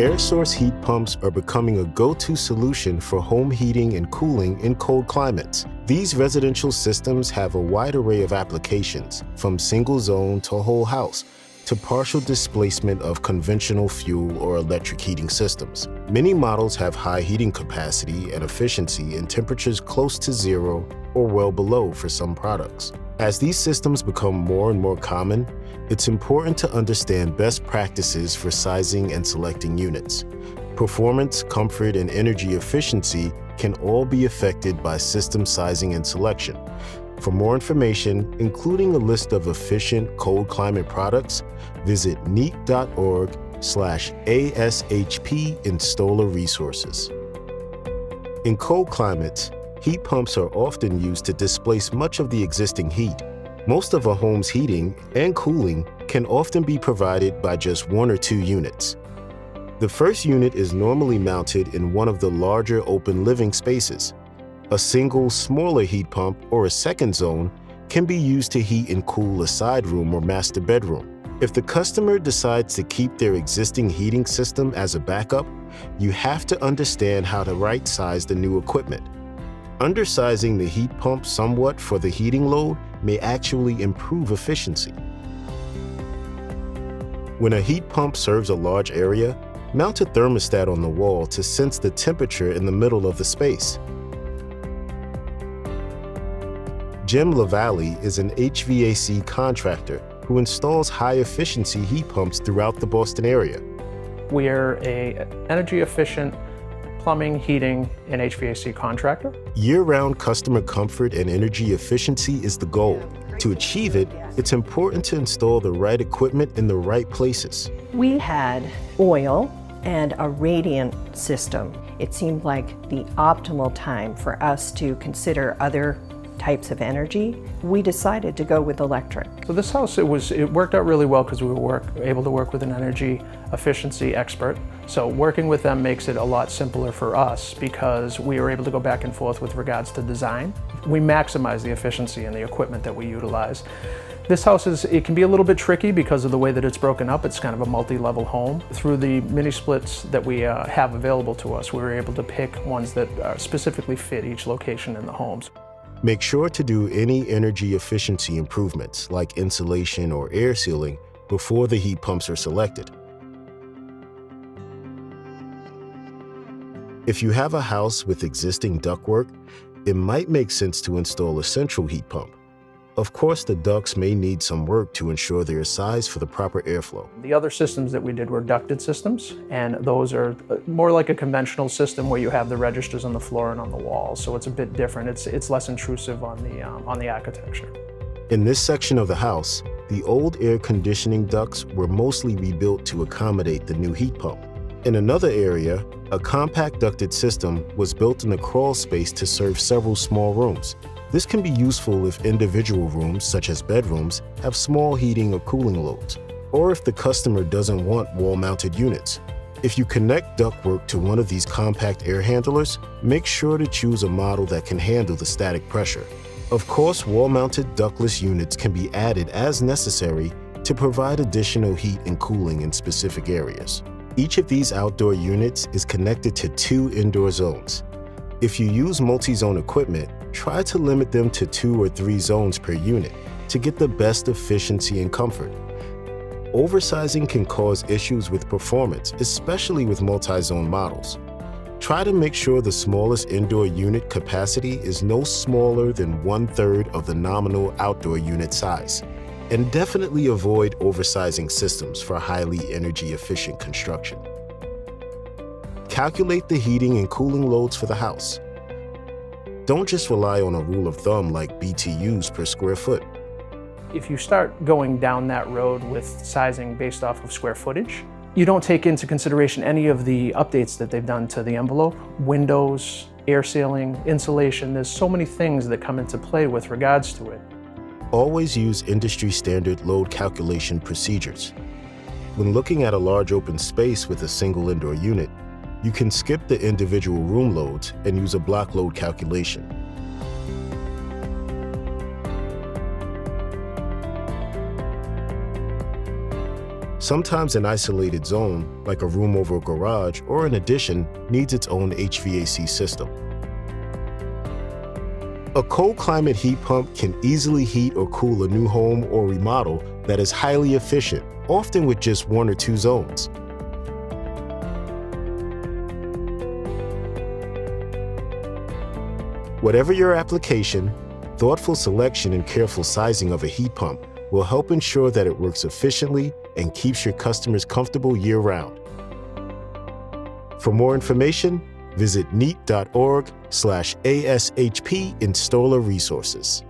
Air source heat pumps are becoming a go-to solution for home heating and cooling in cold climates. These residential systems have a wide array of applications, from single zone to whole house, to partial displacement of conventional fuel or electric heating systems. Many models have high heating capacity and efficiency in temperatures close to zero or well below for some products. As these systems become more and more common, it's important to understand best practices for sizing and selecting units. Performance, comfort, and energy efficiency can all be affected by system sizing and selection. For more information, including a list of efficient cold climate products, visit neat.org/ASHP Installer Resources. In cold climates, heat pumps are often used to displace much of the existing heat. Most of a home's heating and cooling can often be provided by just one or two units. The first unit is normally mounted in one of the larger open living spaces. A single, smaller heat pump or a second zone can be used to heat and cool a side room or master bedroom. If the customer decides to keep their existing heating system as a backup, you have to understand how to right-size the new equipment. Undersizing the heat pump somewhat for the heating load may actually improve efficiency. When a heat pump serves a large area, mount a thermostat on the wall to sense the temperature in the middle of the space. Jim LaValle is an HVAC contractor who installs high-efficiency heat pumps throughout the Boston area. We are an energy-efficient plumbing, heating, and HVAC contractor. Year-round customer comfort and energy efficiency is the goal. To achieve it, it's important to install the right equipment in the right places. We had oil and a radiant system. It seemed like the optimal time for us to consider other types of energy. We decided to go with electric. So this house, it worked out really well because we were able to work with an energy efficiency expert. So working with them makes it a lot simpler for us because we were able to go back and forth with regards to design. We maximize the efficiency in the equipment that we utilize. This house it can be a little bit tricky because of the way that it's broken up. It's kind of a multi-level home. Through the mini splits that we have available to us, we were able to pick ones that specifically fit each location in the homes. Make sure to do any energy efficiency improvements like insulation or air sealing before the heat pumps are selected. If you have a house with existing ductwork, it might make sense to install a central heat pump. Of course, the ducts may need some work to ensure they are sized for the proper airflow. The other systems that we did were ducted systems, and those are more like a conventional system where you have the registers on the floor and on the walls, so it's a bit different. It's less intrusive on the architecture. In this section of the house, the old air conditioning ducts were mostly rebuilt to accommodate the new heat pump. In another area, a compact ducted system was built in a crawl space to serve several small rooms. This can be useful if individual rooms, such as bedrooms, have small heating or cooling loads, or if the customer doesn't want wall-mounted units. If you connect ductwork to one of these compact air handlers, make sure to choose a model that can handle the static pressure. Of course, wall-mounted ductless units can be added as necessary to provide additional heat and cooling in specific areas. Each of these outdoor units is connected to 2 indoor zones. If you use multi-zone equipment, try to limit them to 2 or 3 zones per unit to get the best efficiency and comfort. Oversizing can cause issues with performance, especially with multi-zone models. Try to make sure the smallest indoor unit capacity is no smaller than 1/3 of the nominal outdoor unit size. And definitely avoid oversizing systems for highly energy efficient construction. Calculate the heating and cooling loads for the house. Don't just rely on a rule of thumb like BTUs per square foot. If you start going down that road with sizing based off of square footage, you don't take into consideration any of the updates that they've done to the envelope, windows, air sealing, insulation. There's so many things that come into play with regards to it. Always use industry standard load calculation procedures. When looking at a large open space with a single indoor unit, you can skip the individual room loads and use a block load calculation. Sometimes an isolated zone, like a room over a garage or an addition, needs its own HVAC system. A cold climate heat pump can easily heat or cool a new home or remodel that is highly efficient, often with just 1 or 2 zones. Whatever your application, thoughtful selection and careful sizing of a heat pump will help ensure that it works efficiently and keeps your customers comfortable year-round. For more information, visit neat.org/ASHP installer resources.